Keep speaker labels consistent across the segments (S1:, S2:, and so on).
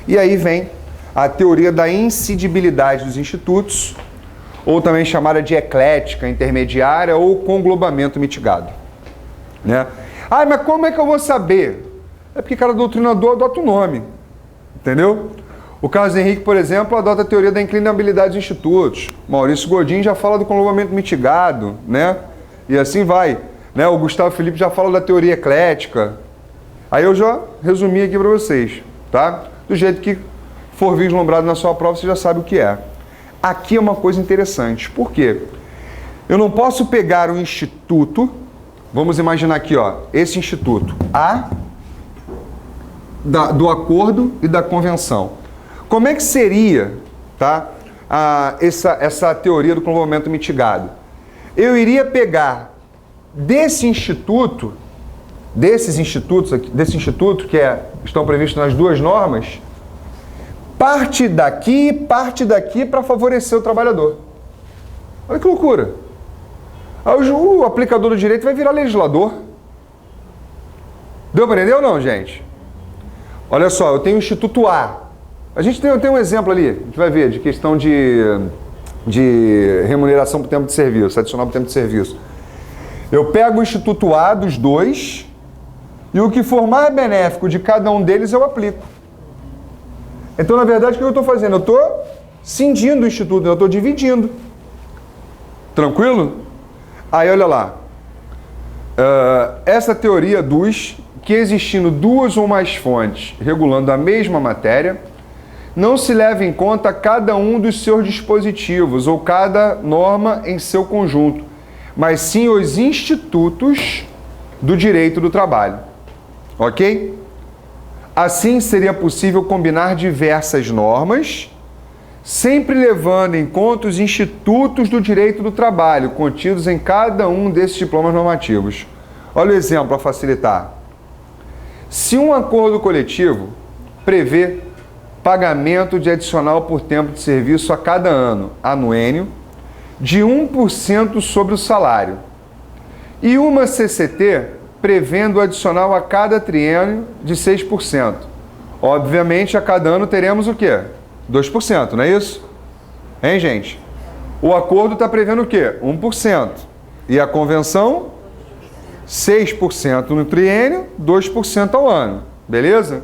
S1: E aí vem a teoria da incidibilidade dos institutos, ou também chamada de eclética intermediária ou conglobamento mitigado. Né? Ah, mas como é que eu vou saber? É porque cada doutrinador adota o nome, entendeu? O Carlos Henrique, por exemplo, adota a teoria da inclinabilidade dos institutos. Maurício Godin já fala do conglobamento mitigado, né? E assim vai. Né? O Gustavo Felipe já fala da teoria eclética. Aí eu já resumi aqui para vocês, tá? Do jeito que for vislumbrado na sua prova, você já sabe o que é. Aqui é uma coisa interessante. Por quê? Eu não posso pegar um instituto, vamos imaginar aqui, ó, esse instituto A, do acordo e da convenção. Como é que seria, tá, essa teoria do conglobamento mitigado? Eu iria pegar desse instituto que estão previstos nas duas normas, parte daqui para favorecer o trabalhador. Olha que loucura. Aí o aplicador do direito vai virar legislador. Deu para entender ou não, gente? Olha só, eu tenho o Instituto A. A gente tem um exemplo ali, a gente vai ver, de questão de remuneração por tempo de serviço, adicional por tempo de serviço. Eu pego o Instituto A dos dois e o que for mais benéfico de cada um deles eu aplico. Então, na verdade, o que eu estou fazendo? Eu estou cindindo o Instituto, eu estou dividindo. Tranquilo? Aí, olha lá. Essa teoria aduz que existindo duas ou mais fontes regulando a mesma matéria, não se leva em conta cada um dos seus dispositivos ou cada norma em seu conjunto, mas sim os institutos do direito do trabalho. Ok? Assim, seria possível combinar diversas normas, sempre levando em conta os institutos do direito do trabalho contidos em cada um desses diplomas normativos. Olha o exemplo para facilitar. Se um acordo coletivo prevê pagamento de adicional por tempo de serviço a cada ano, anuênio, de 1% sobre o salário, e uma CCT prevendo adicional a cada triênio de 6%. Obviamente, a cada ano teremos o quê? 2%, não é isso? Hein, gente? O acordo está prevendo o quê? 1%. E a convenção? 6% no triênio, 2% ao ano. Beleza?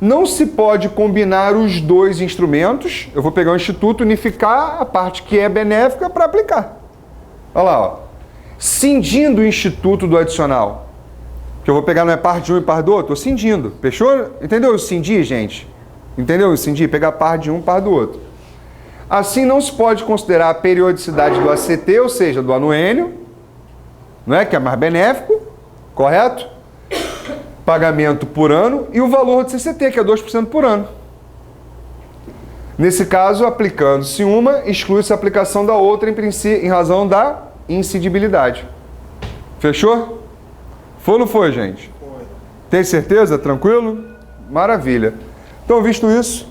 S1: Não se pode combinar os dois instrumentos. Eu vou pegar o instituto, unificar a parte que é benéfica para aplicar. Olha lá, ó. Cindindo o instituto do adicional. Que eu vou pegar não é parte de um e parte do outro, estou cindindo. Fechou? Entendeu? Cindir, gente. Entendeu? Cindir, pegar parte de um e parte do outro. Assim, não se pode considerar a periodicidade do ACT, ou seja, do anuênio, não é? Que é mais benéfico, correto? Pagamento por ano e o valor do CCT, que é 2% por ano. Nesse caso, aplicando-se uma, exclui-se a aplicação da outra em razão da incidibilidade. Fechou? Foi ou não foi, gente? Foi. Tem certeza? Tranquilo? Maravilha. Então, visto isso,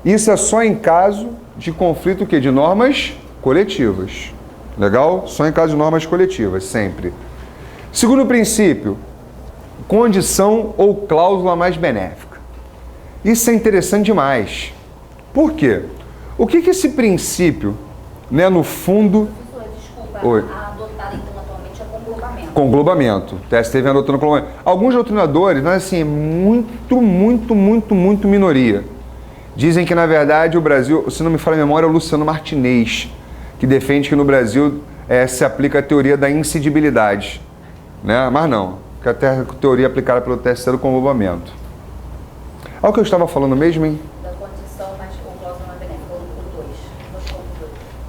S1: isso é só em caso de conflito o quê? De normas coletivas. Legal? Só em caso de normas coletivas, sempre. Segundo princípio, condição ou cláusula mais benéfica. Isso é interessante demais. Por quê? O que esse princípio, né, no fundo...
S2: Desculpa,
S1: Oi.
S2: a adotada então atualmente é conglobamento.
S1: Conglobamento. O TST vem adotando conglobamento. Alguns doutrinadores, mas assim, é muito minoria. Dizem que, na verdade, o Brasil, se não me falha a memória, é o Luciano Martinez, que defende que no Brasil se aplica a teoria da incidibilidade. Né? Mas não, que até a teoria aplicada pelo TST do conglobamento. Olha o que eu estava falando mesmo, hein?
S2: Da condição mais cláusula mais benéfica, o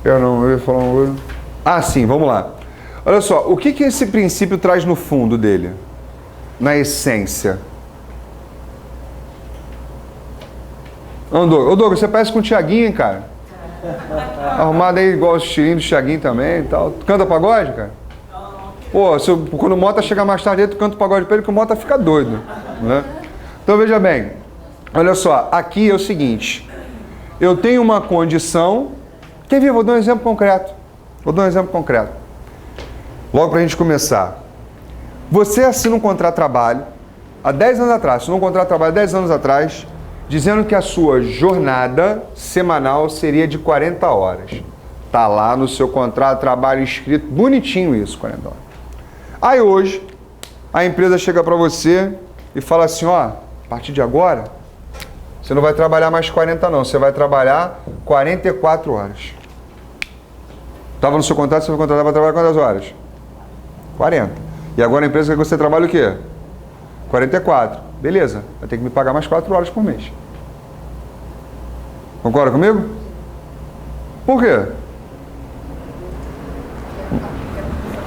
S2: 2.
S1: Eu ia falar um... Ah, sim, vamos lá. Olha só, o que esse princípio traz no fundo dele? Na essência. Ô, Douglas, você parece com o Thiaguinho, hein, cara? Arrumado aí igual o estilinho do Thiaguinho também e tal. Tu canta pagode, cara? Pô, quando o Mota chegar mais tarde, tu canta pagode pra ele, que o Mota fica doido, né? Então, veja bem. Olha só, aqui é o seguinte. Eu tenho uma condição... Quer ver? Vou dar um exemplo concreto. Logo pra gente começar. Você assina um contrato de trabalho há 10 anos atrás. Assinou um contrato de trabalho há 10 anos atrás dizendo que a sua jornada semanal seria de 40 horas. Tá lá no seu contrato de trabalho escrito, bonitinho isso, 40 horas. Aí hoje, a empresa chega para você e fala assim, ó, a partir de agora, você não vai trabalhar mais 40 não, você vai trabalhar 44 horas. Estava no seu contrato, você foi contratado para trabalhar quantas horas? 40. E agora a empresa quer que você trabalhe o quê? 44. Beleza, vai ter que me pagar mais 4 horas por mês. Concorda comigo? Por quê?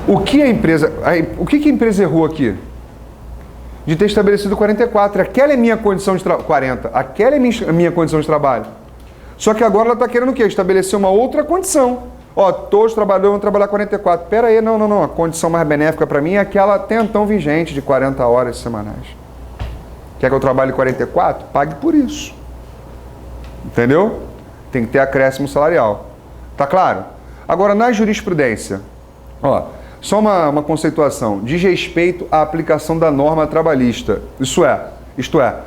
S1: O que a empresa errou aqui? De ter estabelecido 44. Aquela é minha condição de trabalho. 40. Aquela é minha condição de trabalho. Só que agora ela está querendo o quê? Estabelecer uma outra condição. Ó, todos os trabalhadores vão trabalhar 44. Pera aí, não. A condição mais benéfica para mim é aquela até então vigente de 40 horas semanais. Quer que eu trabalhe 44? Pague por isso. Entendeu? Tem que ter acréscimo salarial. Tá claro? Agora, na jurisprudência, ó, só uma conceituação. Diz respeito à aplicação da norma trabalhista. Isto é,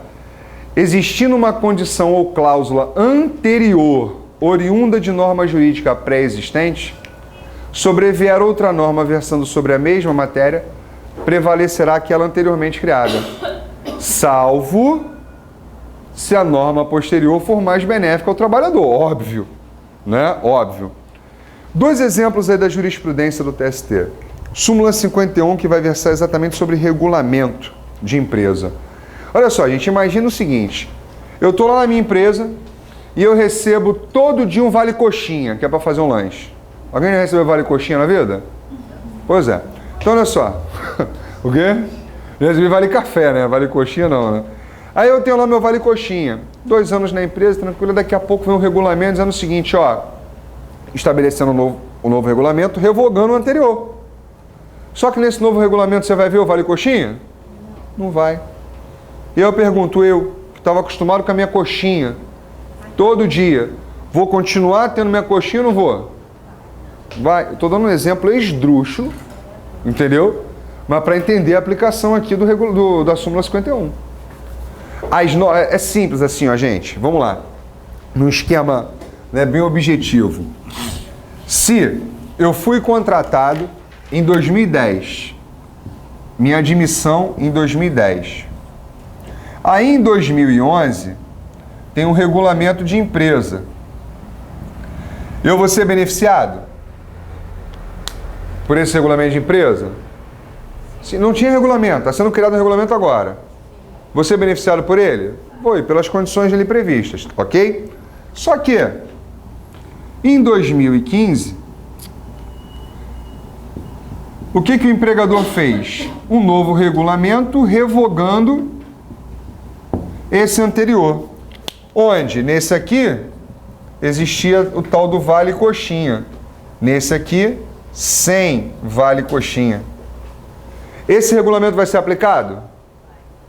S1: existindo uma condição ou cláusula anterior, oriunda de norma jurídica pré-existente, sobrevier outra norma versando sobre a mesma matéria, prevalecerá aquela anteriormente criada, salvo se a norma posterior for mais benéfica ao trabalhador, óbvio, né? Óbvio. 2 exemplos aí da jurisprudência do TST. Súmula 51, que vai versar exatamente sobre regulamento de empresa. Olha só, gente, imagina o seguinte, eu estou lá na minha empresa e eu recebo todo dia um vale coxinha, que é para fazer um lanche. Alguém já recebeu vale coxinha na vida? Pois é. Então, olha só. O quê? Já recebi vale café, né? Vale coxinha não, né? Aí eu tenho lá meu vale coxinha. 2 anos na empresa, tranquilo. Daqui a pouco vem um regulamento dizendo o seguinte, ó. Estabelecendo um novo regulamento, revogando o anterior. Só que nesse novo regulamento você vai ver o vale coxinha? Não vai. E eu pergunto, eu, que estava acostumado com a minha coxinha, todo dia, vou continuar tendo minha coxinha ou não vou? Vai. Estou dando um exemplo esdrúxulo, entendeu? Mas para entender a aplicação aqui da súmula 51. É simples assim, ó, gente. Vamos lá. Num esquema, né, bem objetivo. Se eu fui contratado em 2010, minha admissão em 2010. Aí em 2011, tem um regulamento de empresa. Eu vou ser beneficiado por esse regulamento de empresa? Se não tinha regulamento, está sendo criado um regulamento agora. Vou ser beneficiado por ele? Vou, pelas condições ali previstas, ok? Só que, em 2015, o que o empregador fez? Um novo regulamento revogando esse anterior. Onde? Nesse aqui, existia o tal do vale coxinha. Nesse aqui, sem vale coxinha. Esse regulamento vai ser aplicado?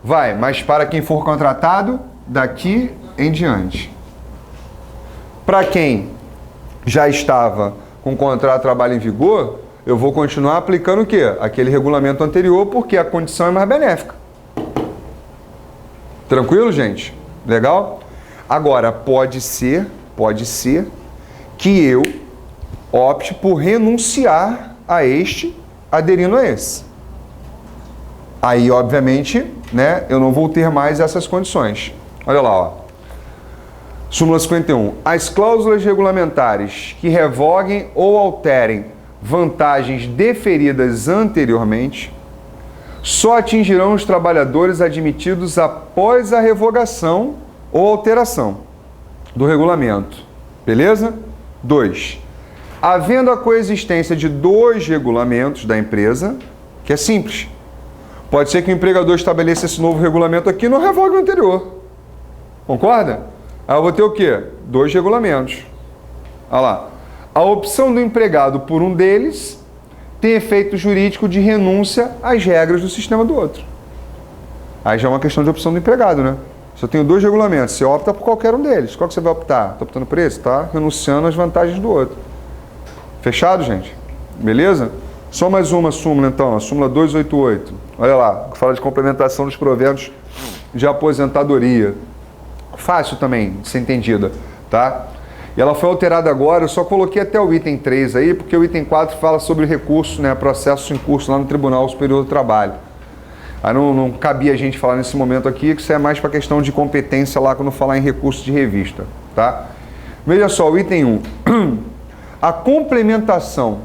S1: Vai, mas para quem for contratado, daqui em diante. Para quem já estava com o contrato de trabalho em vigor, eu vou continuar aplicando o quê? Aquele regulamento anterior, porque a condição é mais benéfica. Tranquilo, gente? Legal? Agora, pode ser que eu opte por renunciar a este, aderindo a esse. Aí, obviamente, né, eu não vou ter mais essas condições. Olha lá, ó. Súmula 51. As cláusulas regulamentares que revoguem ou alterem vantagens deferidas anteriormente só atingirão os trabalhadores admitidos após a revogação ou alteração do regulamento. Beleza? 2. Havendo a coexistência de 2 regulamentos da empresa, que é simples. Pode ser que o empregador estabeleça esse novo regulamento aqui e não revogue o anterior. Concorda? Aí eu vou ter o quê? 2 regulamentos. Olha lá. A opção do empregado por um deles tem efeito jurídico de renúncia às regras do sistema do outro. Aí já é uma questão de opção do empregado, né? Se eu tenho 2 regulamentos, você opta por qualquer um deles. Qual que você vai optar? Está optando por esse? Está renunciando às vantagens do outro. Fechado, gente? Beleza? Só mais uma súmula, então. A súmula 288. Olha lá, que fala de complementação dos proventos de aposentadoria. Fácil também de ser entendida, tá? E ela foi alterada agora, eu só coloquei até o item 3 aí, porque o item 4 fala sobre recurso, né, processo em curso lá no Tribunal Superior do Trabalho. Aí não cabia a gente falar nesse momento aqui, que isso é mais para questão de competência lá quando falar em recurso de revista, tá? Veja só, o item 1. A complementação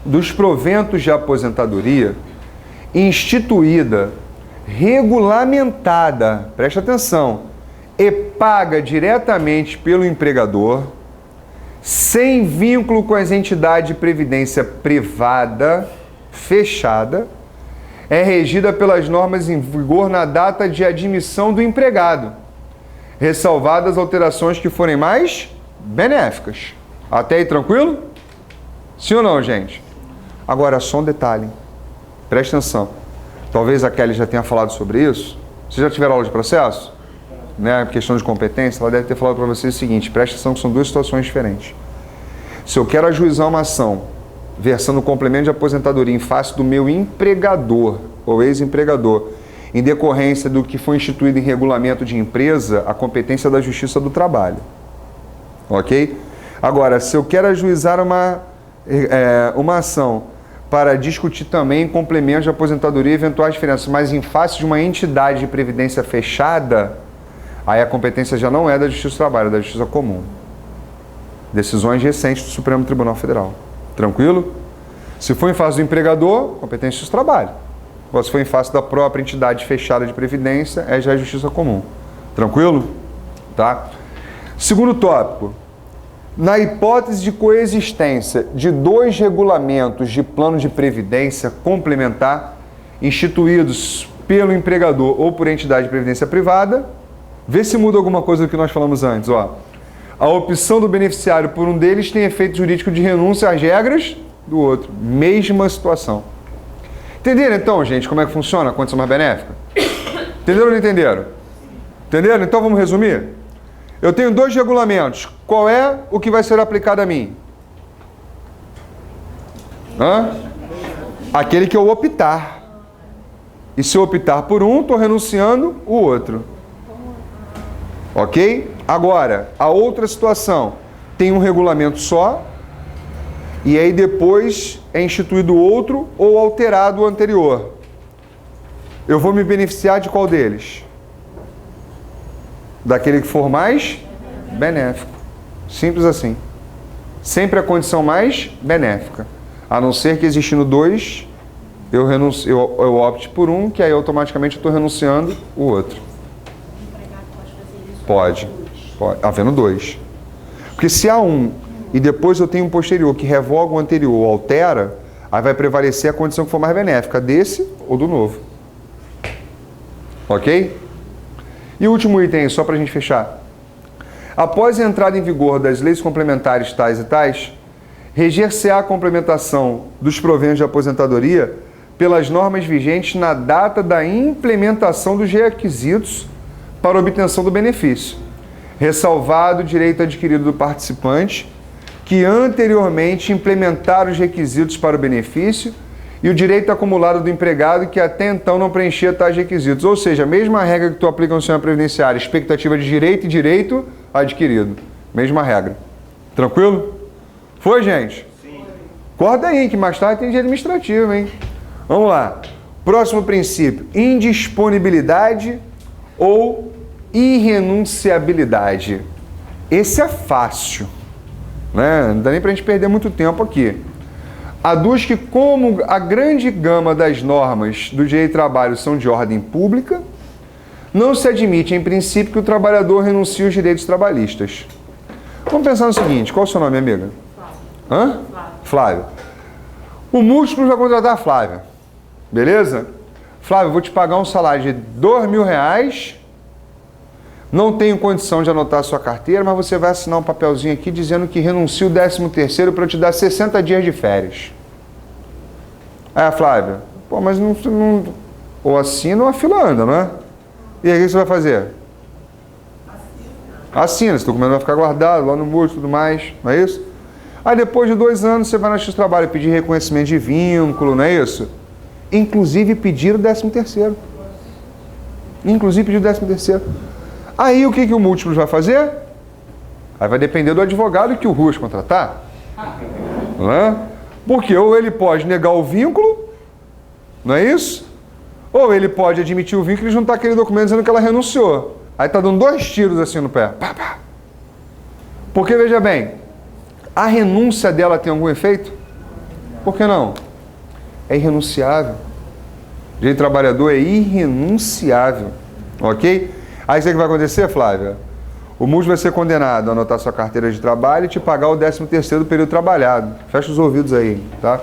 S1: dos proventos de aposentadoria instituída, regulamentada, preste atenção, e paga diretamente pelo empregador, sem vínculo com as entidades de previdência privada fechada, é regida pelas normas em vigor na data de admissão do empregado, ressalvadas as alterações que forem mais benéficas. Até aí tranquilo? Sim ou não, gente? Agora, só um detalhe. Preste atenção. Talvez a Kelly já tenha falado sobre isso. Vocês já tiveram aula de processo? Né? Questão de competência, ela deve ter falado para vocês o seguinte, preste atenção que são duas situações diferentes. Se eu quero ajuizar uma ação versando complemento de aposentadoria em face do meu empregador ou ex-empregador, em decorrência do que foi instituído em regulamento de empresa, a competência é da Justiça do Trabalho. Ok? Agora, se eu quero ajuizar uma ação para discutir também complemento de aposentadoria e eventuais diferenças, mas em face de uma entidade de previdência fechada, aí a competência já não é da Justiça do Trabalho, é da Justiça Comum. Decisões recentes do Supremo Tribunal Federal. Tranquilo? Se for em face do empregador, competência do trabalho. Ou se for em face da própria entidade fechada de previdência, é já a Justiça Comum. Tranquilo? Tá? Segundo tópico. Na hipótese de coexistência de dois regulamentos de plano de previdência complementar instituídos pelo empregador ou por entidade de previdência privada, vê se muda alguma coisa do que nós falamos antes. Ó. A opção do beneficiário por um deles tem efeito jurídico de renúncia às regras do outro. Mesma situação. Entenderam então, gente, como é que funciona a condição mais benéfica? Entenderam ou não entenderam? Entenderam? Então vamos resumir? Eu tenho dois regulamentos. Qual é o que vai ser aplicado a mim? Aquele que eu optar. E se eu optar por um, estou renunciando o outro. Ok? Agora, a outra situação. Tem um regulamento só, e aí depois é instituído outro ou alterado o anterior. Eu vou me beneficiar de qual deles? Daquele que for mais benéfico. Simples assim. Sempre a condição mais benéfica. A não ser que existindo dois, eu opte por um, que aí automaticamente eu estou renunciando o outro. Pode. Havendo dois. Porque se há um e depois eu tenho um posterior que revoga o anterior ou altera, aí vai prevalecer a condição que for mais benéfica, desse ou do novo. Ok? E o último item, só para a gente fechar. Após a entrada em vigor das leis complementares tais e tais, reger-se-á a complementação dos proventos de aposentadoria pelas normas vigentes na data da implementação dos requisitos para obtenção do benefício, ressalvado o direito adquirido do participante que anteriormente implementaram os requisitos para o benefício e o direito acumulado do empregado que até então não preenchia tais requisitos. Ou seja, a mesma regra que tu aplica no sistema previdenciário, expectativa de direito e direito adquirido. Mesma regra. Tranquilo? Foi, gente? Sim. Acorda aí, que mais tarde tem de administrativo, hein? Vamos lá. Próximo princípio. Indisponibilidade ou irrenunciabilidade. Esse é fácil, né? Não dá nem pra gente perder muito tempo aqui. Aduz que, como a grande gama das normas do direito do trabalho são de ordem pública, não se admite, em princípio, que o trabalhador renuncie aos direitos trabalhistas. Vamos pensar no seguinte, qual é o seu nome, amiga? Flávia. Flávia. O múltiplo vai contratar a Flávia. Beleza? Flávia, eu vou te pagar um salário de R$2.000, não tenho condição de anotar a sua carteira, mas você vai assinar um papelzinho aqui dizendo que renuncia o 13º para eu te dar 60 dias de férias. Aí a Flávia, pô, mas não ou assina ou a fila anda, não é? E aí o que você vai fazer? Assina, esse documento vai ficar guardado lá no múltiplo e tudo mais, não é isso? Aí depois de 2 anos você vai na Justiça do Trabalho pedir reconhecimento de vínculo, não é isso? Inclusive pedir o 13º. Inclusive pedir o 13º. Aí o que o múltiplos vai fazer? Aí vai depender do advogado que o Ruas contratar. Não é? Porque ou ele pode negar o vínculo, não é isso? Ou ele pode admitir o vínculo e juntar aquele documento dizendo que ela renunciou. Aí tá dando 2 tiros assim no pé. Pá, pá. Porque, veja bem, a renúncia dela tem algum efeito? Por que não? É irrenunciável. O direito do trabalhador é irrenunciável. Ok? Aí sabe o que vai acontecer, Flávia? O múltiplo vai ser condenado a anotar sua carteira de trabalho e te pagar o 13º do período trabalhado. Fecha os ouvidos aí, tá?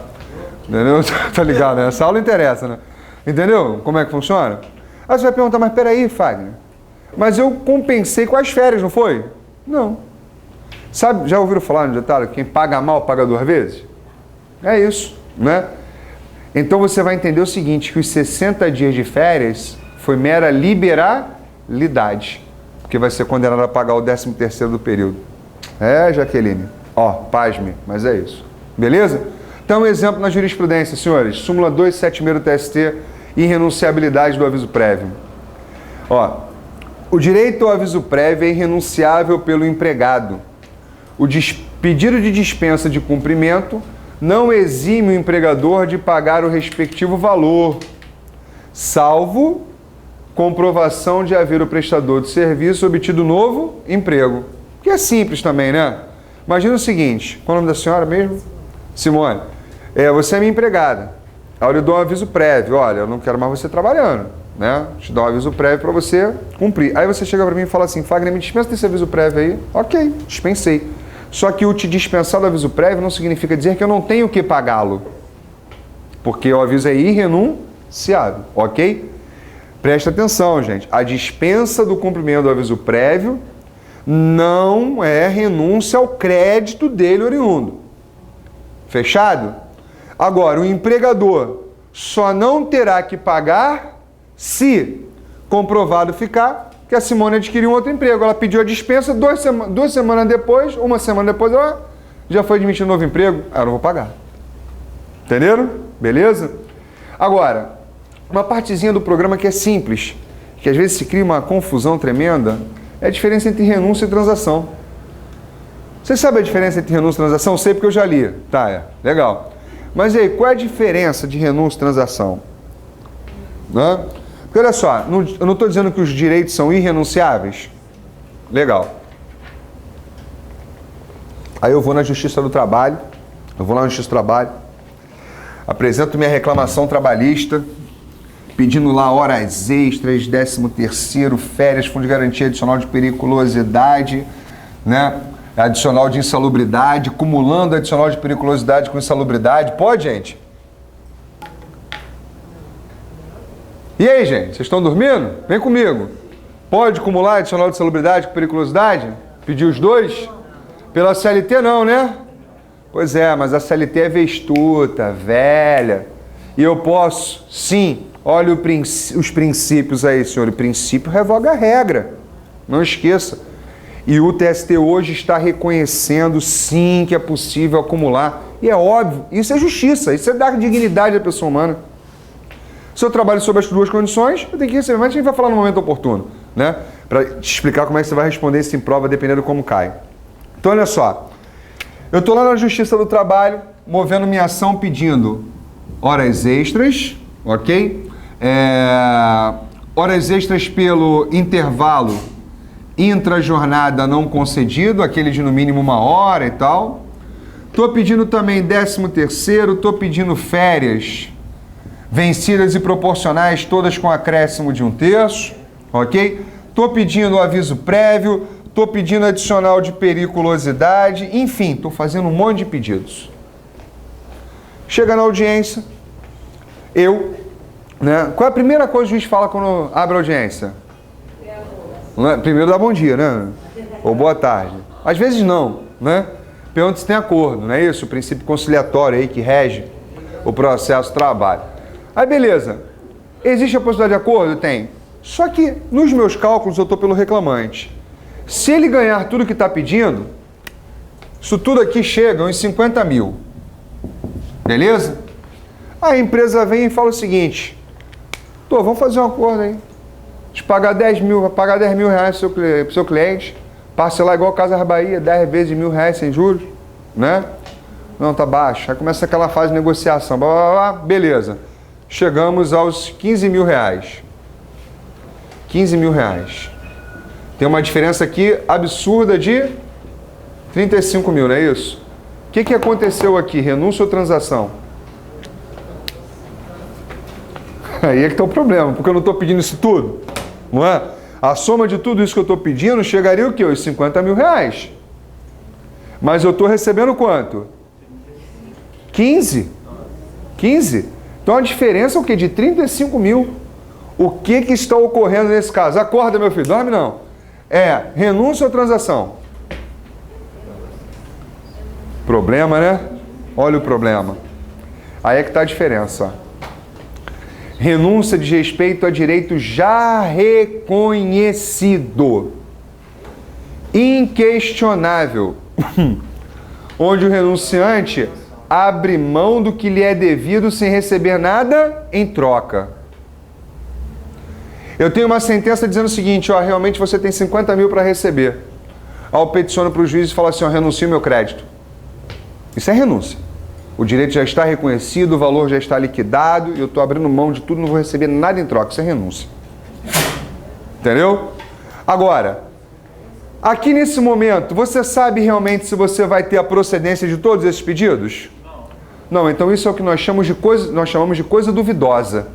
S1: Entendeu? Tá ligado, né? Essa aula interessa, né? Entendeu como é que funciona? Aí você vai perguntar, mas peraí, Fagner, mas eu compensei com as férias, não foi? Não. Sabe, já ouviram falar no ditado, quem paga mal paga 2 vezes? É isso, né? Então você vai entender o seguinte, que os 60 dias de férias foi mera liberalidade, porque vai ser condenado a pagar o 13º do período. É, Jaqueline. Ó, pasme, mas é isso. Beleza? Então, um exemplo na jurisprudência, senhores. Súmula 276 do TST, irrenunciabilidade do aviso prévio. Ó, o direito ao aviso prévio é irrenunciável pelo empregado. O pedido de dispensa de cumprimento não exime o empregador de pagar o respectivo valor, salvo comprovação de haver o prestador de serviço obtido novo emprego. Que é simples também, né? Imagina o seguinte, qual é o nome da senhora mesmo? Simone. Você é minha empregada. Aí eu lhe dou um aviso prévio. Olha, eu não quero mais você trabalhando, né? Te dou um aviso prévio para você cumprir. Aí você chega para mim e fala assim, Fagner, me dispensa desse aviso prévio aí. Ok, dispensei. Só que o te dispensar do aviso prévio não significa dizer que eu não tenho que pagá-lo. Porque o aviso é irrenunciável, ok? Presta atenção, gente. A dispensa do cumprimento do aviso prévio não é renúncia ao crédito dele oriundo. Fechado? Agora, o empregador só não terá que pagar se comprovado ficar que a Simone adquiriu um outro emprego. Ela pediu a dispensa, 2 semanas depois, 1 semana depois, ela já foi admitida um novo emprego. Aí eu não vou pagar. Entenderam? Beleza? Agora, uma partezinha do programa que é simples, que às vezes se cria uma confusão tremenda, é a diferença entre renúncia e transação. Você sabe a diferença entre renúncia e transação? Sei porque eu já li. Tá, legal. Mas aí, qual é a diferença de renúncia e transação? Né? Porque olha só, eu não estou dizendo que os direitos são irrenunciáveis. Legal. Aí eu vou na Justiça do Trabalho, apresento minha reclamação trabalhista, pedindo lá horas extras, 13º, férias, fundo de garantia adicional de periculosidade, né? Adicional de insalubridade, cumulando adicional de periculosidade com insalubridade. Pode, gente? E aí, gente? Vocês estão dormindo? Vem comigo. Pode cumular adicional de insalubridade com periculosidade? Pedir os 2? Pela CLT não, né? Pois é, mas a CLT é vestuta, velha. E eu posso, sim. Olha os princípios aí, senhor. O princípio revoga a regra. Não esqueça. E o TST hoje está reconhecendo, sim, que é possível acumular. E é óbvio, isso é justiça, isso é dar dignidade à pessoa humana. Se eu trabalho sob as 2 condições, eu tenho que receber, mas a gente vai falar no momento oportuno, né? Para te explicar como é que você vai responder isso em prova, dependendo de como cai. Então, olha só. Eu estou lá na Justiça do Trabalho, movendo minha ação pedindo horas extras, ok? Horas extras pelo intervalo intra-jornada não concedido, aquele de no mínimo 1 hora e tal. Estou pedindo também 13º, estou pedindo férias vencidas e proporcionais, todas com acréscimo de 1/3, ok? Estou pedindo aviso prévio, estou pedindo adicional de periculosidade, enfim, estou fazendo um monte de pedidos. Chega na audiência, né? Qual é a primeira coisa que o juiz fala quando abre a audiência? Primeiro dá bom dia, né? Ou boa tarde. Às vezes não, né? Pergunta se tem acordo, não é isso? O princípio conciliatório aí que rege o processo de trabalho. Aí beleza. Existe a possibilidade de acordo? Tem. Só que nos meus cálculos eu estou pelo reclamante. Se ele ganhar tudo que está pedindo, isso tudo aqui chega uns 50 mil. Beleza? A empresa vem e fala o seguinte: vamos fazer um acordo aí. De pagar 10 mil, vai pagar 10 mil reais pro seu cliente, parcelar igual Casas Bahia, 10 vezes de R$1.000 sem juros, né? Não, tá baixo. Aí começa aquela fase de negociação, blá, blá, blá, beleza. Chegamos aos 15 mil reais. 15 mil reais. Tem uma diferença aqui absurda de 35 mil, não é isso? O que aconteceu aqui? Renúncia ou transação? Aí é que está o problema, porque eu não estou pedindo isso tudo, não é? A soma de tudo isso que eu estou pedindo chegaria o quê? Os 50 mil reais. Mas eu estou recebendo quanto? 15? 15? Então a diferença é o quê? De 35 mil. O que está ocorrendo nesse caso? Acorda, meu filho, dorme não. É renúncia ou transação? Problema, né? Olha o problema. Aí é que está a diferença, ó. Renúncia diz respeito a direito já reconhecido, inquestionável, onde o renunciante abre mão do que lhe é devido sem receber nada em troca. Eu tenho uma sentença dizendo o seguinte, ó, realmente você tem 50 mil para receber. Aí eu peticiono para o juiz e falo assim, ó, renuncio meu crédito. Isso é renúncia. O direito já está reconhecido, o valor já está liquidado, e eu estou abrindo mão de tudo, não vou receber nada em troca. Isso é renúncia. Entendeu? Agora, aqui nesse momento, você sabe realmente se você vai ter a procedência de todos esses pedidos? Não, então isso é o que nós chamamos de coisa duvidosa.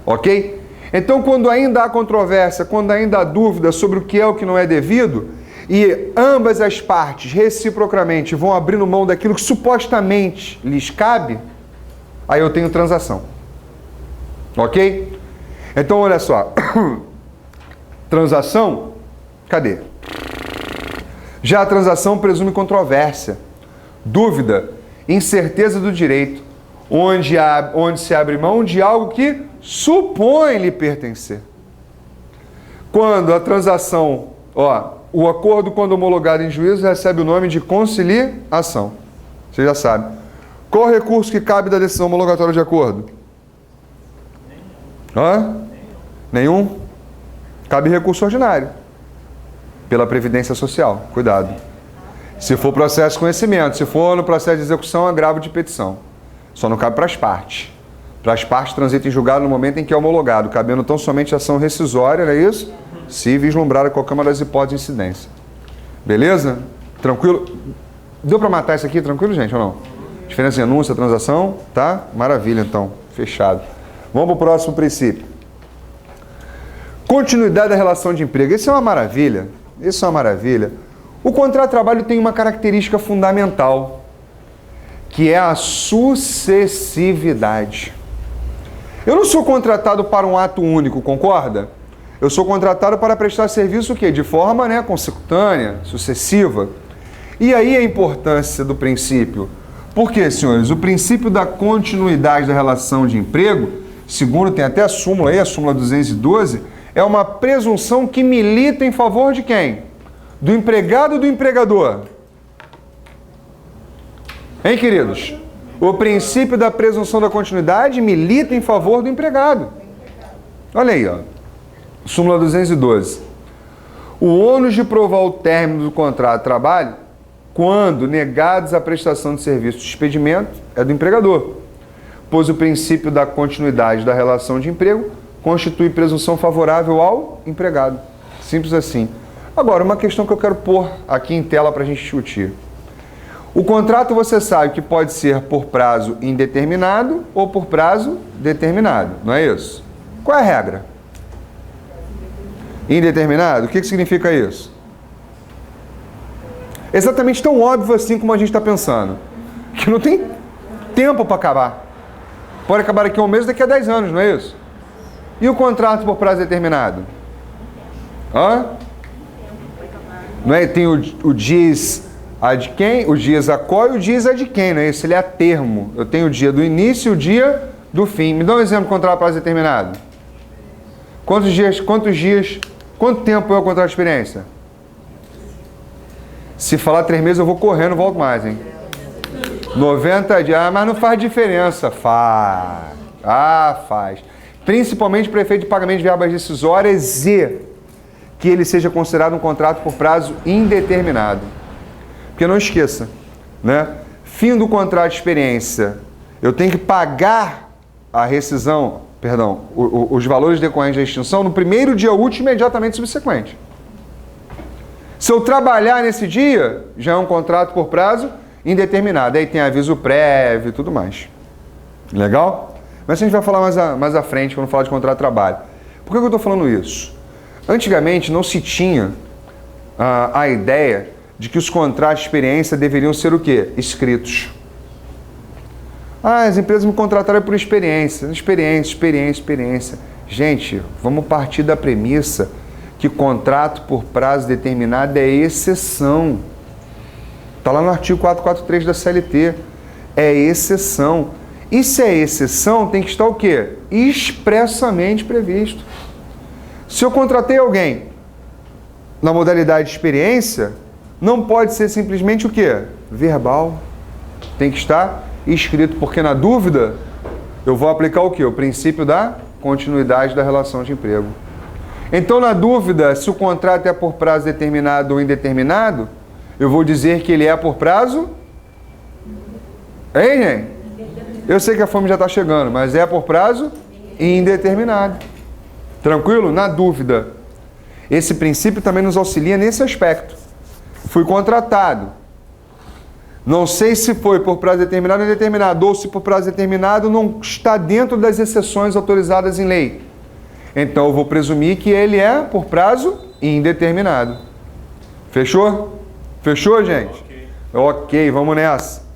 S1: Ok? Então, quando ainda há controvérsia, quando ainda há dúvida sobre o que é o que não é devido, e ambas as partes reciprocamente vão abrindo mão daquilo que supostamente lhes cabe, aí eu tenho transação. Ok? Então, olha só. Transação, cadê? Já a transação presume controvérsia, dúvida, incerteza do direito, onde se abre mão de algo que supõe lhe pertencer. Quando a transação, o acordo, quando homologado em juízo, recebe o nome de conciliação. Você já sabe. Qual o recurso que cabe da decisão homologatória de acordo? Nenhum? Cabe recurso ordinário. Pela Previdência Social. Cuidado. Se for processo de conhecimento, se for no processo de execução, agravo de petição. Só não cabe para as partes. Para as partes transitam em julgado no momento em que é homologado, cabendo tão somente ação rescisória, não é isso? Se vislumbrada qualquer uma das hipóteses de incidência. Beleza? Tranquilo? Deu para matar isso aqui? Tranquilo, gente, ou não? Diferença de renúncia, transação? Tá? Maravilha, então. Fechado. Vamos para o próximo princípio. Continuidade da relação de emprego. Isso é uma maravilha. Isso é uma maravilha. O contrato de trabalho tem uma característica fundamental, que é a sucessividade. Eu não sou contratado para um ato único, concorda? Eu sou contratado para prestar serviço o quê? De forma consecutânea, sucessiva. E aí a importância do princípio. Por quê, senhores? O princípio da continuidade da relação de emprego, segundo tem até a súmula aí, a súmula 212, é uma presunção que milita em favor de quem? Do empregado ou do empregador? Hein, queridos? O princípio da presunção da continuidade milita em favor do empregado. Olha aí, ó. Súmula 212. O ônus de provar o término do contrato de trabalho, quando negados a prestação de serviço de expedimento, é do empregador, pois o princípio da continuidade da relação de emprego constitui presunção favorável ao empregado. Simples assim. Agora, uma questão que eu quero pôr aqui em tela para a gente discutir. O contrato, você sabe que pode ser por prazo indeterminado ou por prazo determinado, não é isso? Qual é a regra? Indeterminado? O que significa isso? Exatamente tão óbvio assim como a gente está pensando. Que não tem tempo para acabar. Pode acabar daqui a um mês, daqui a 10 anos, não é isso? E o contrato por prazo determinado? Não é? Tem o diz a de quem, o dias a qual e o dias a de quem, não é isso? Ele é a termo. Eu tenho o dia do início e o dia do fim. Me dá um exemplo de contrato a prazo determinado. Quanto tempo é o contrato de experiência? Se falar 3 meses, eu vou correndo, não volto mais, hein? 90 dias. Mas não faz diferença. Faz. Faz. principalmente para efeito de pagamento de verbas decisórias e que ele seja considerado um contrato por prazo indeterminado. Porque não esqueça, né? Fim do contrato de experiência, eu tenho que pagar a rescisão, perdão, os valores decorrentes da extinção no primeiro dia útil imediatamente subsequente. Se eu trabalhar nesse dia, já é um contrato por prazo indeterminado. Aí tem aviso prévio e tudo mais. Legal? Mas a gente vai falar mais à frente quando falar de contrato de trabalho. Por que eu estou falando isso? Antigamente não se tinha a ideia de que os contratos de experiência deveriam ser o quê? Escritos. As empresas me contrataram por experiência. Experiência. Gente, vamos partir da premissa que contrato por prazo determinado é exceção. Está lá no artigo 443 da CLT. É exceção. E se é exceção, tem que estar o quê? Expressamente previsto. Se eu contratei alguém na modalidade de experiência, não pode ser simplesmente o quê? Verbal. Tem que estar escrito, porque na dúvida, eu vou aplicar o quê? O princípio da continuidade da relação de emprego. Então, na dúvida, se o contrato é por prazo determinado ou indeterminado, eu vou dizer que ele é por prazo... Hein, gente? Eu sei que a fome já está chegando, mas é por prazo indeterminado. Tranquilo? Na dúvida. Esse princípio também nos auxilia nesse aspecto. Fui contratado. Não sei se foi por prazo determinado ou indeterminado, ou se por prazo determinado não está dentro das exceções autorizadas em lei. Então eu vou presumir que ele é por prazo indeterminado. Fechou? Fechou, gente? Ok, vamos nessa.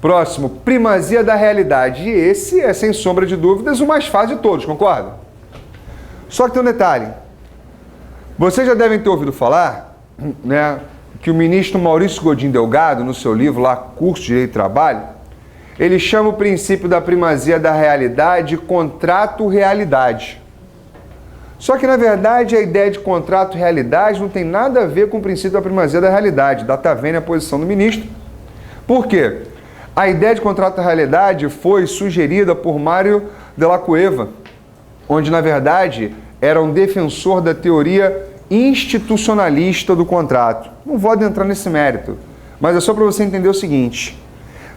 S1: Próximo, primazia da realidade. E esse é, sem sombra de dúvidas, o mais fácil de todos, concorda? Só que tem um detalhe. Vocês já devem ter ouvido falar, né, que o ministro Maurício Godinho Delgado, no seu livro lá, Curso de Direito e Trabalho, ele chama o princípio da primazia da realidade de contrato-realidade. Só que, na verdade, a ideia de contrato-realidade não tem nada a ver com o princípio da primazia da realidade. Data vênia a posição do ministro. Por quê? A ideia de contrato-realidade foi sugerida por Mário de la Cueva, onde, na verdade, era um defensor da teoria institucionalista do contrato. Não vou adentrar nesse mérito, mas é só para você entender o seguinte: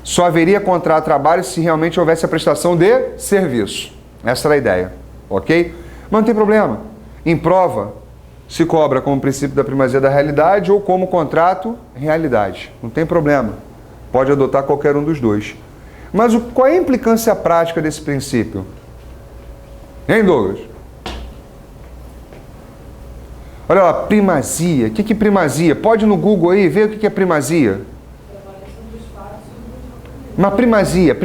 S1: só haveria contrato de trabalho se realmente houvesse a prestação de serviço. Essa era a ideia, ok? Mas não tem problema. Em prova, se cobra como princípio da primazia da realidade ou como contrato realidade. Não tem problema. Pode adotar qualquer um dos dois. Mas qual é a implicância prática desse princípio? Hein, Douglas? Olha lá, primazia. O que é primazia? Pode ir no Google aí ver o que é primazia. Uma primazia,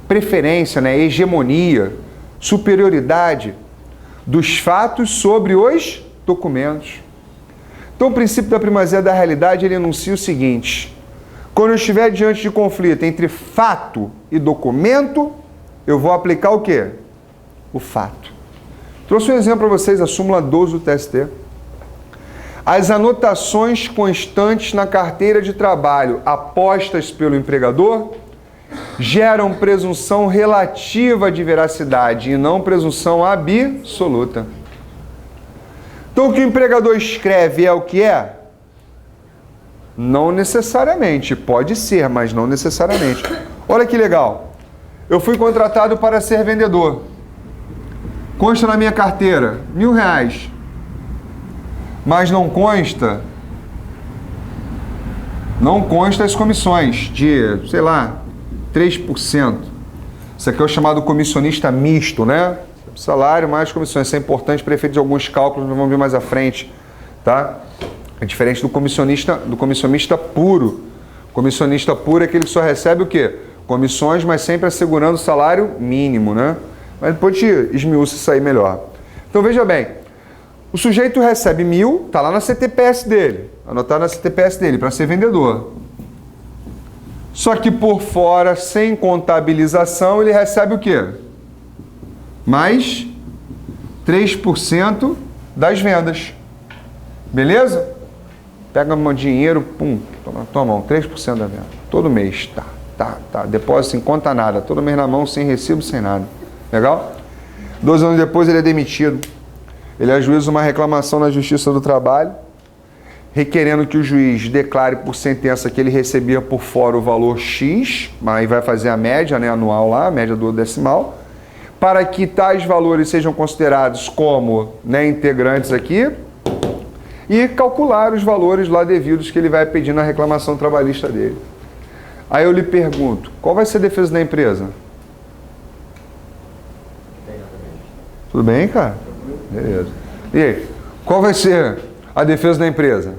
S1: preferência, né? Hegemonia, superioridade dos fatos sobre os documentos. Então, o princípio da primazia da realidade, ele enuncia o seguinte: quando eu estiver diante de conflito entre fato e documento, eu vou aplicar o quê? O fato. Trouxe um exemplo para vocês, a súmula 12 do TST. As anotações constantes na carteira de trabalho apostas pelo empregador geram presunção relativa de veracidade e não presunção absoluta. Então, o que o empregador escreve é o que é? Não necessariamente. Pode ser, mas não necessariamente. Olha que legal. Eu fui contratado para ser vendedor. Consta na minha carteira R$1.000. Mas não consta as comissões de, sei lá, 3%. Isso aqui é o chamado comissionista misto, né? Salário mais comissões. Isso é importante para efeito de alguns cálculos, nós vamos ver mais à frente, tá? É diferente do comissionista puro. Comissionista puro é aquele que só recebe o quê? Comissões, mas sempre assegurando o salário mínimo, né? Mas depois te esmiuça isso aí melhor. Então veja bem, o sujeito recebe 1.000, tá lá na CTPS dele, anotado na CTPS dele, para ser vendedor. Só que por fora, sem contabilização, ele recebe o quê? Mais 3% das vendas. Beleza? Pega o dinheiro, pum, toma mão, 3% da venda. Todo mês, tá. Depósito sem conta nada, todo mês na mão, sem recibo, sem nada. Legal? 2 anos depois ele é demitido. Ele ajuiza uma reclamação na Justiça do Trabalho, requerendo que o juiz declare por sentença que ele recebia por fora o valor X, aí vai fazer a média, né, anual lá, a média do decimal, para que tais valores sejam considerados como, né, integrantes aqui, e calcular os valores lá devidos que ele vai pedir na reclamação trabalhista dele. Aí eu lhe pergunto, qual vai ser a defesa da empresa? Tudo bem, cara? Beleza. E aí, qual vai ser a defesa da empresa?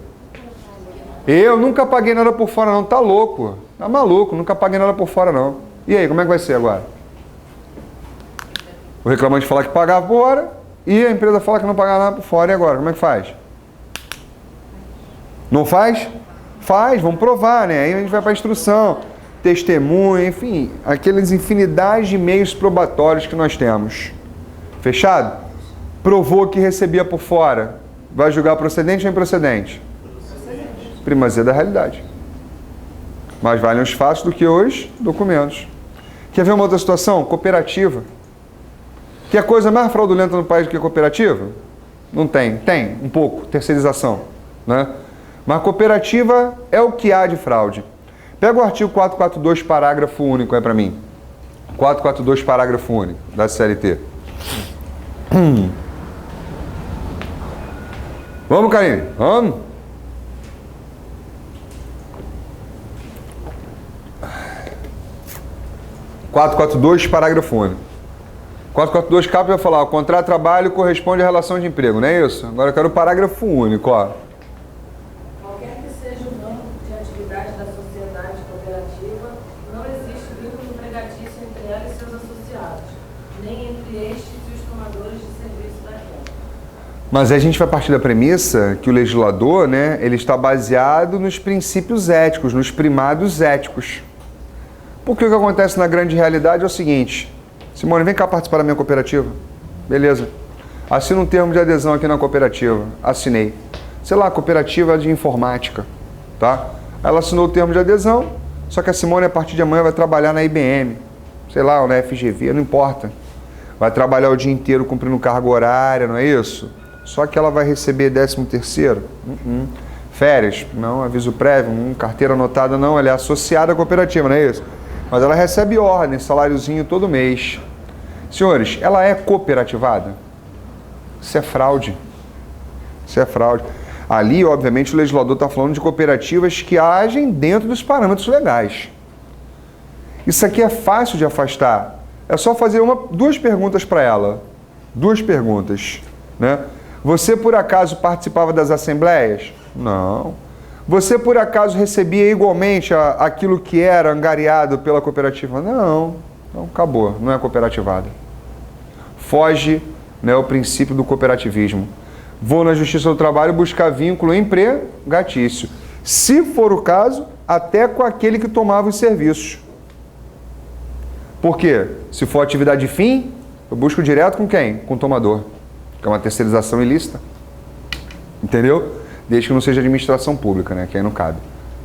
S1: Eu nunca paguei nada por fora não, tá louco? Tá maluco, nunca paguei nada por fora não. E aí, como é que vai ser agora? O reclamante fala que pagava por fora e a empresa fala que não pagava nada por fora. E agora, como é que faz? Não faz? Faz, vamos provar, né? Aí a gente vai para a instrução, testemunha, enfim, aquelas infinidades de meios probatórios que nós temos. Fechado? Provou que recebia por fora. Vai julgar procedente ou improcedente? Primazia da realidade. Mais valem os fatos do que os documentos. Quer ver uma outra situação? Cooperativa. Que a coisa mais fraudulenta no país do que cooperativa? Não tem. Tem, um pouco. Terceirização. Né? Mas cooperativa é o que há de fraude. Pega o artigo 442, parágrafo único aí para mim. 442, parágrafo único da CLT. Vamos, Karine? Vamos? Parágrafo único. 442 caput vai falar, o contrato de trabalho corresponde à relação de emprego, não é isso? Agora eu quero o parágrafo único, ó.
S3: Qualquer que seja o ramo de atividade da sociedade cooperativa, não existe vínculo empregatício entre ela e seus associados, nem entre estes e os tomadores de serviço daquela.
S1: Mas a gente vai partir da premissa que o legislador, né, ele está baseado nos princípios éticos, nos primados éticos. Porque o que acontece na grande realidade é o seguinte: Simone, vem cá participar da minha cooperativa. Beleza. Assina um termo de adesão aqui na cooperativa. Assinei. Sei lá, cooperativa de informática. Tá? Ela assinou o termo de adesão, só que a Simone, a partir de amanhã, vai trabalhar na IBM. Sei lá, ou na FGV, não importa. Vai trabalhar o dia inteiro cumprindo carga horária, não é isso? Só que ela vai receber 13º? Férias? Não. Aviso prévio? Carteira anotada? Não. Ela é associada à cooperativa, não é isso? Mas ela recebe ordem, saláriozinho todo mês. Senhores, ela é cooperativada? Isso é fraude. Isso é fraude. Ali, obviamente, o legislador está falando de cooperativas que agem dentro dos parâmetros legais. Isso aqui é fácil de afastar. É só fazer duas perguntas para ela. 2 perguntas. Né? Você, por acaso, participava das assembleias? Não. Você, por acaso, recebia igualmente aquilo que era angariado pela cooperativa? Não. Então, acabou. Não é cooperativada. Foge, né, o princípio do cooperativismo. Vou na Justiça do Trabalho buscar vínculo empregatício. Se for o caso, até com aquele que tomava os serviços. Por quê? Se for atividade de fim, eu busco direto com quem? Com o tomador. Que é uma terceirização ilícita. Entendeu? Desde que não seja administração pública, né? Que aí não cabe.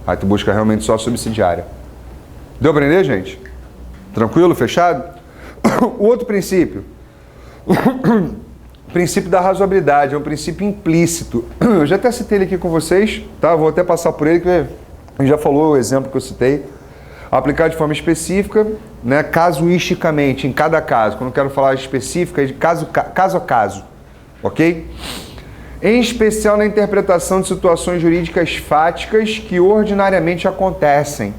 S1: Aí tu busca realmente só subsidiária. Deu para entender, gente? Tranquilo? Fechado? O outro princípio. O princípio da razoabilidade. É um princípio implícito. Eu já até citei ele aqui com vocês, tá? Vou até passar por ele, que a gente já falou o exemplo que eu citei. Aplicar de forma específica, né? Casuisticamente, em cada caso. Quando eu quero falar específica, é de caso a caso. Ok? Em especial na interpretação de situações jurídicas fáticas que ordinariamente acontecem.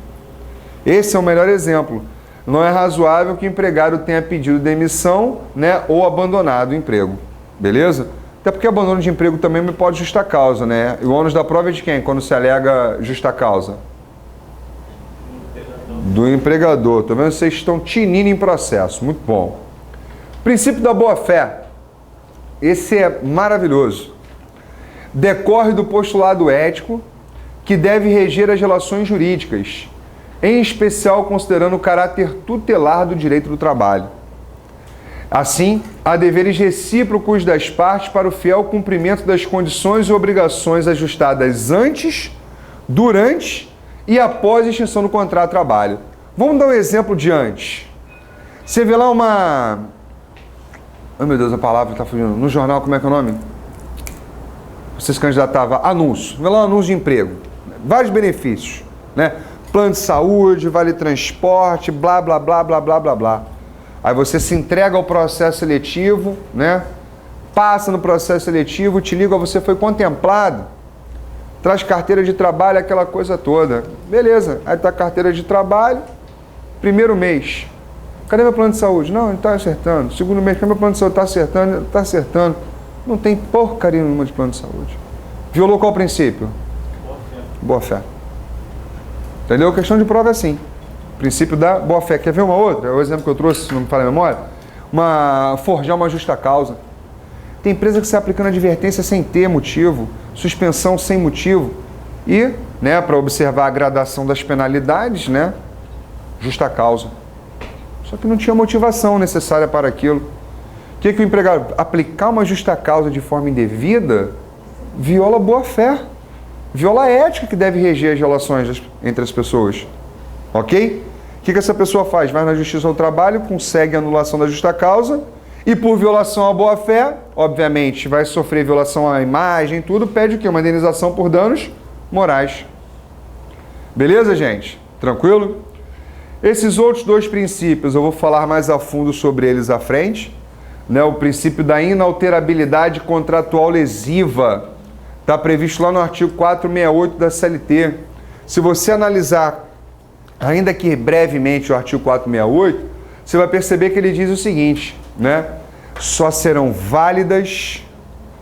S1: Esse é o melhor exemplo. Não é razoável que o empregado tenha pedido demissão, né, ou abandonado o emprego. Beleza? Até porque abandono de emprego também me pode justa causa, né? E o ônus da prova é de quem quando se alega justa causa? Do empregador. Tá vendo? Vocês estão tinindo em processo. Muito bom. Princípio da boa-fé. Esse é maravilhoso. Decorre do postulado ético que deve reger as relações jurídicas, em especial considerando o caráter tutelar do direito do trabalho. Assim, há deveres recíprocos das partes para o fiel cumprimento das condições e obrigações ajustadas antes, durante e após a extinção do contrato de trabalho. Vamos dar um exemplo de antes. Você vê lá Ai meu Deus, a palavra está fugindo. No jornal, como é que é o nome? Você se candidatava, anúncio. Vai lá um anúncio de emprego. Vários benefícios, né? Plano de saúde, vale transporte, blá, blá, blá, blá, blá, blá, blá. Aí você se entrega ao processo seletivo, né? Passa no processo seletivo, te liga, você foi contemplado, traz carteira de trabalho, aquela coisa toda. Beleza, aí tá a carteira de trabalho, primeiro mês. Cadê meu plano de saúde? Não, ele está acertando. Segundo mês, cadê meu plano de saúde? Está acertando, está acertando. Não tem porcaria nenhuma de plano de saúde. Violou qual princípio? Boa fé. Entendeu? A questão de prova é assim. Princípio da boa fé. Quer ver uma outra? É o exemplo que eu trouxe, se não me falha a memória. Forjar uma justa causa. Tem empresa que está aplicando advertência sem ter motivo, suspensão sem motivo. E, né, para observar a gradação das penalidades, né, justa causa. Só que não tinha motivação necessária para aquilo. O que o empregado? Aplicar uma justa causa de forma indevida viola a boa fé. Viola a ética que deve reger as relações entre as pessoas. Ok? O que essa pessoa faz? Vai na Justiça do Trabalho, consegue a anulação da justa causa e por violação à boa fé, obviamente, vai sofrer violação à imagem, tudo, pede o quê? Uma indenização por danos morais. Beleza, gente? Tranquilo? Esses outros dois princípios, eu vou falar mais a fundo sobre eles à frente. Né? O princípio da inalterabilidade contratual lesiva está previsto lá no artigo 468 da CLT. Se você analisar, ainda que brevemente, o artigo 468, você vai perceber que ele diz o seguinte, né? Só serão válidas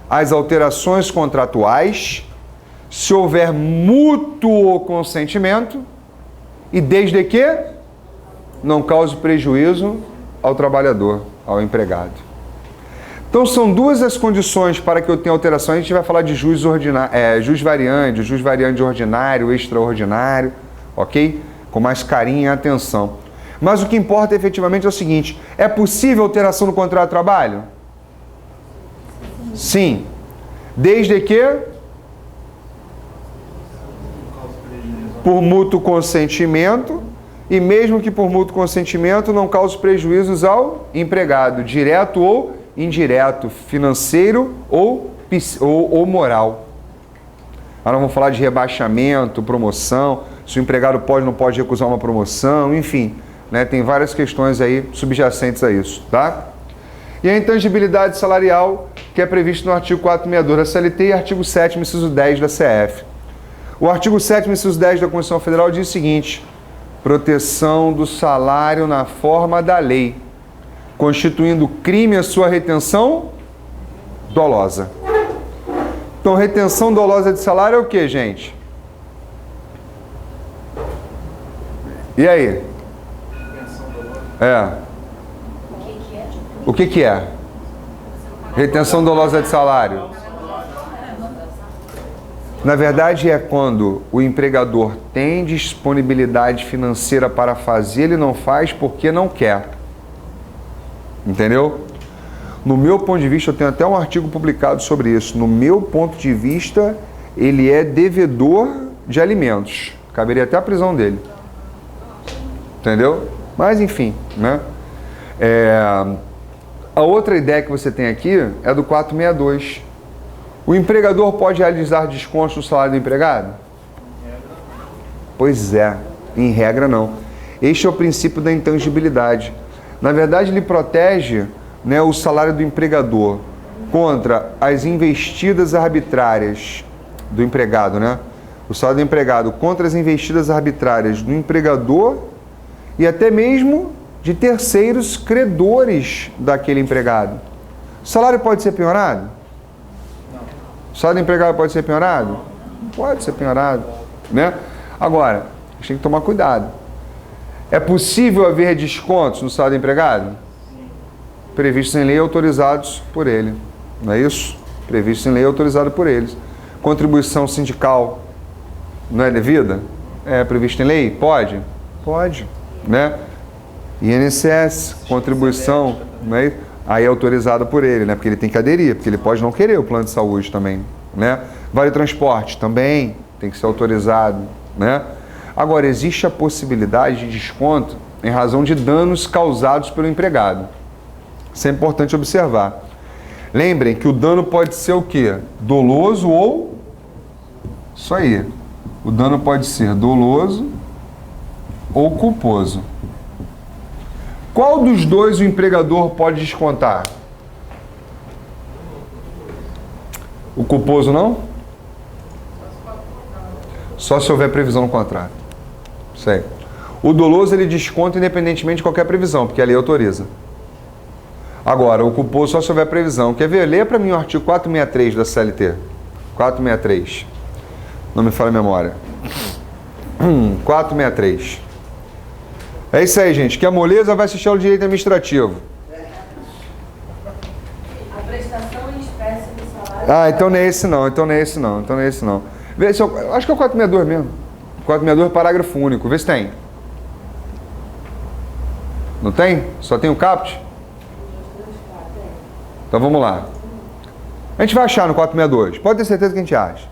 S1: as alterações contratuais se houver mútuo consentimento e desde que não cause prejuízo ao trabalhador, ao empregado. Então, são duas as condições para que eu tenha alteração. A gente vai falar de jus variante, jus variante ordinário, extraordinário, ok? Com mais carinho e atenção. Mas o que importa efetivamente é o seguinte, é possível alteração no contrato de trabalho? Sim. Desde que por mútuo consentimento e mesmo que por mútuo consentimento não cause prejuízos ao empregado, direto ou indireto, financeiro ou moral. Agora vamos falar de rebaixamento, promoção, se o empregado pode ou não pode recusar uma promoção, enfim, né, tem várias questões aí subjacentes a isso, tá? E a intangibilidade salarial, que é previsto no artigo 462 da CLT e artigo 7º, inciso 10 da CF. O artigo 7º, inciso 10 da Constituição Federal diz o seguinte: proteção do salário na forma da lei, constituindo crime a sua retenção dolosa. Então, retenção dolosa de salário é o que, gente? E aí? O que é? Retenção dolosa de salário. Na verdade, é quando o empregador tem disponibilidade financeira para fazer, ele não faz porque não quer. Entendeu? No meu ponto de vista, eu tenho até um artigo publicado sobre isso. No meu ponto de vista, ele é devedor de alimentos. Caberia até a prisão dele. Entendeu? Mas, enfim, né? A outra ideia que você tem aqui é do 462. O empregador pode realizar descontos no salário do empregado? Pois é, em regra não. Este é o princípio da intangibilidade. Na verdade, ele protege, né, o salário do empregador contra as investidas arbitrárias do empregado, né? O salário do empregado contra as investidas arbitrárias do empregador e até mesmo de terceiros credores daquele empregado. O salário pode ser penhorado? Não. O salário do empregado pode ser penhorado? Não pode ser penhorado, né? Agora, a gente tem que tomar cuidado. É possível haver descontos no salário do empregado? Sim. Previstos em lei e autorizados por ele. Não é isso? Previstos em lei e autorizado por eles. Contribuição sindical não é devida? É previsto em lei? Pode? Pode, né? INSS, contribuição, né? Aí é autorizado por ele, né? Porque ele tem que aderir, porque ele pode não querer o plano de saúde também, né? Vale transporte também tem que ser autorizado, né? Agora, existe a possibilidade de desconto em razão de danos causados pelo empregado. Isso é importante observar. Lembrem que o dano pode ser o quê? Doloso ou... Isso aí. O dano pode ser doloso ou culposo. Qual dos dois o empregador pode descontar? O culposo não? Só se houver previsão no contrato. Isso aí. O doloso ele desconta independentemente de qualquer previsão, porque a lei autoriza. Agora, o culposo só se houver previsão. Quer ver? Leia para mim o artigo 463 da CLT. 463. Não me falha a memória. 463. É isso aí, gente. Que a moleza vai assistir ao direito administrativo.
S3: A prestação em espécie do salário...
S1: Ah, então não é esse não. Então não é esse não. Então não é esse não. Vê se eu, acho que é o 462 mesmo. 462, parágrafo único. Vê se tem. Não tem? Só tem o caput? Então vamos lá. A gente vai achar no 462. Pode ter certeza que a gente acha.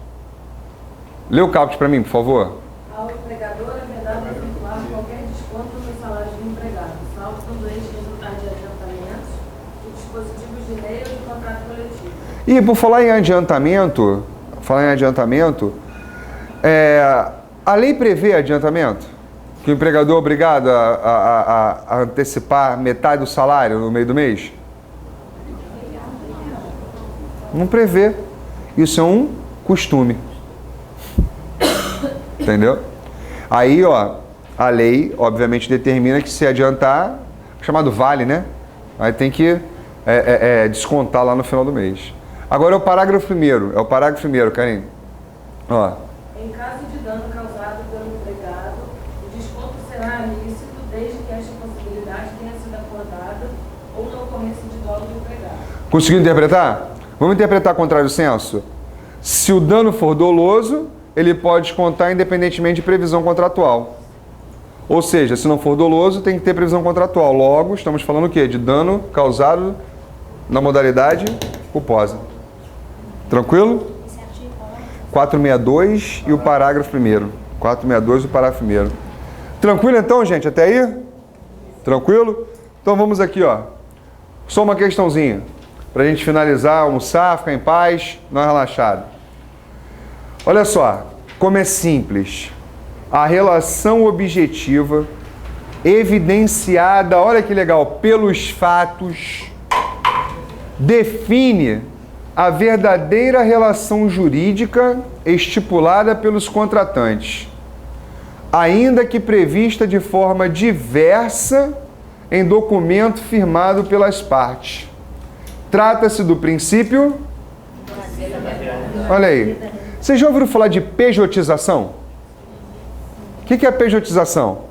S1: Lê o caput para mim, por favor.
S3: Ao empregador é vedado efetuar qualquer desconto no salário do empregado, salvo quando este resultar de adiantamentos, de dispositivos de lei ou de contrato coletivo.
S1: E por falar em adiantamento, a lei prevê adiantamento? Que o empregador é obrigado a antecipar metade do salário no meio do mês? Não prevê. Isso é um costume. Entendeu? Aí, ó, a lei, obviamente, determina que se adiantar, chamado vale, né? Aí tem que descontar lá no final do mês. Agora é o parágrafo primeiro. É o parágrafo primeiro, Karine. Ó.
S3: Em caso de dano causado pelo empregado, o desconto será lícito desde que esta possibilidade tenha sido acordada ou na ocorrência de dolo do empregado.
S1: Conseguiu interpretar? Vamos interpretar contrário do senso? Se o dano for doloso, ele pode descontar independentemente de previsão contratual. Ou seja, se não for doloso, tem que ter previsão contratual. Logo, estamos falando o quê? De dano causado na modalidade culposa. Tranquilo? 462 e o parágrafo primeiro. 462 e o parágrafo primeiro. Tranquilo então, gente? Até aí? Tranquilo? Então vamos aqui, ó. Só uma questãozinha. Pra gente finalizar, almoçar, ficar em paz, não relaxado. Olha só, como é simples. A relação objetiva, evidenciada, olha que legal, pelos fatos, define a verdadeira relação jurídica estipulada pelos contratantes, ainda que prevista de forma diversa em documento firmado pelas partes. Trata-se do princípio... Olha aí. Vocês já ouviram falar de pejotização? O que é pejotização?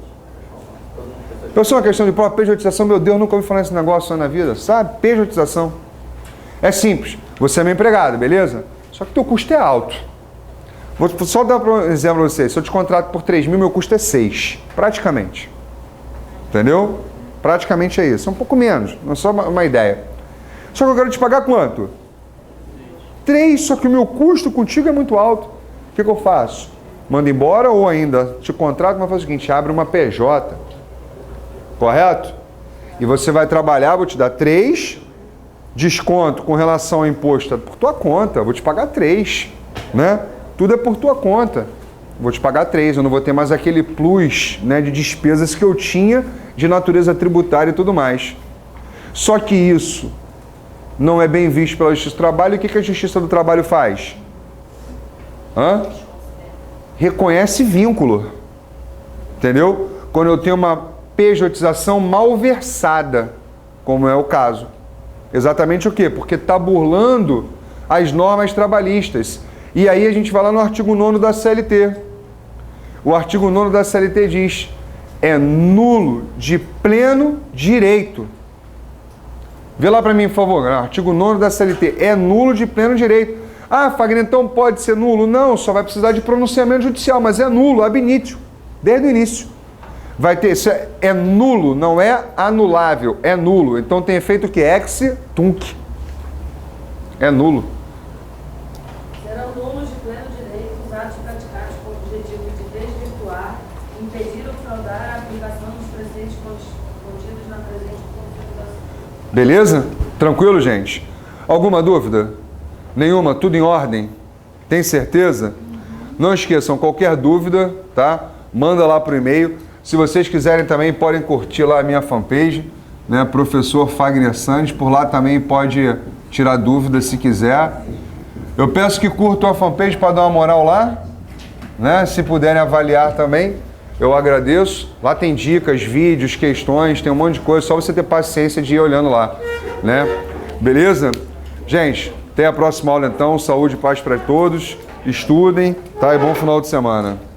S1: Eu sou uma questão de prova, pejotização, meu Deus, nunca ouvi falar nesse negócio na vida, sabe? Pejotização. É simples. Você é meu empregado, beleza? Só que teu custo é alto. Vou só dar um exemplo para vocês. Se eu te contrato por 3 mil, meu custo é 6. Praticamente. Entendeu? Praticamente é isso. É um pouco menos. Não é só uma ideia. Só que eu quero te pagar quanto? 3, só que o meu custo contigo é muito alto. O que eu faço? Mando embora ou ainda te contrato, mas faz o seguinte, abre uma PJ. Correto? E você vai trabalhar, vou te dar 3, desconto com relação ao imposto por tua conta, vou te pagar 3, né? Tudo é por tua conta. Vou te pagar 3, eu não vou ter mais aquele plus, né, de despesas que eu tinha de natureza tributária e tudo mais. Só que isso não é bem visto pela Justiça do Trabalho. E o que a Justiça do Trabalho faz? Reconhece vínculo. Entendeu? Quando eu tenho uma pejotização malversada, como é o caso. Exatamente o quê? Porque está burlando as normas trabalhistas. E aí a gente vai lá no artigo 9º da CLT. O artigo 9º da CLT diz: é nulo de pleno direito. Vê lá para mim, por favor, artigo 9º da CLT, é nulo de pleno direito. Ah, Fagner, então pode ser nulo? Não, só vai precisar de pronunciamento judicial, mas é nulo, ab initio, desde o início. Vai ter, isso é nulo, não é anulável, é nulo. Então tem efeito que ex tunc. É nulo.
S3: Serão nulos de pleno direito os atos praticados com o objetivo de desvirtuar, impedir ou fraudar a aplicação dos preceitos contidos na presente configuração.
S1: Beleza? Tranquilo, gente? Alguma dúvida? Nenhuma? Tudo em ordem? Tem certeza? Não esqueçam, qualquer dúvida, tá? Manda lá pro e-mail. Se vocês quiserem também, podem curtir lá a minha fanpage, né? Professor Fagner Santos. Por lá também pode tirar dúvidas se quiser. Eu peço que curtam a fanpage para dar uma moral lá, né? Se puderem avaliar também, eu agradeço. Lá tem dicas, vídeos, questões, tem um monte de coisa. Só você ter paciência de ir olhando lá, né? Beleza? Gente, até a próxima aula então. Saúde e paz para todos. Estudem, tá? E bom final de semana.